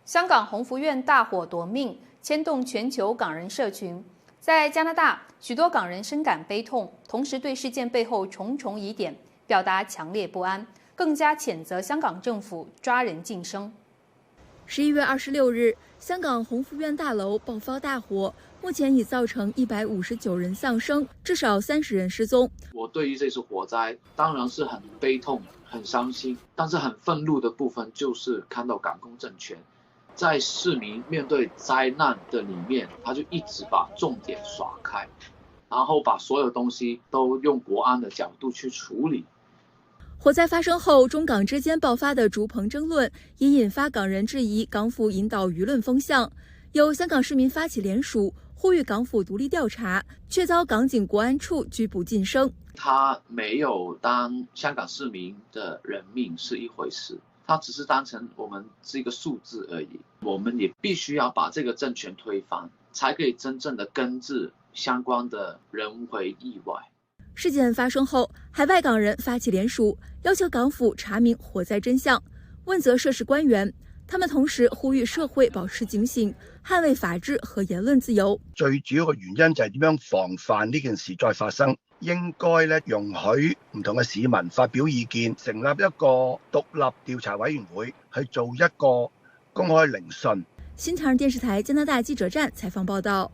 香港鸿福苑大火夺命，牵动全球港人社群。在加拿大，许多港人深感悲痛，同时对事件背后重重疑点表达强烈不安，更加谴责香港政府抓人晋升。11月26日，香港鸿福苑大楼爆发大火，目前已造成159人丧生，至少30人失踪。我对于这次火灾当然是很悲痛、很伤心，但是很愤怒的部分就是看到港共政权在市民面对灾难的里面，他就一直把重点耍开，然后把所有东西都用国安的角度去处理。火灾发生后，中港之间爆发的竹棚争论也引发港人质疑港府引导舆论风向。有香港市民发起联署，呼吁港府独立调查，却遭港警国安处拘捕晋升。他没有当香港市民的人命是一回事，他只是当成我们是一个数字而已。我们也必须要把这个政权推翻，才可以真正的根治相关的人为意外。事件发生后，海外港人发起联署，要求港府查明火灾真相，问责涉事官员。他们同時呼籲社會保持警醒，捍衛法治和言論自由。最主要嘅原因就係點樣防範呢件事再發生，應該容許唔同嘅市民發表意見，成立一個獨立調查委員會去做一個公開聆訊。新唐人電視台加拿大記者站採訪報道。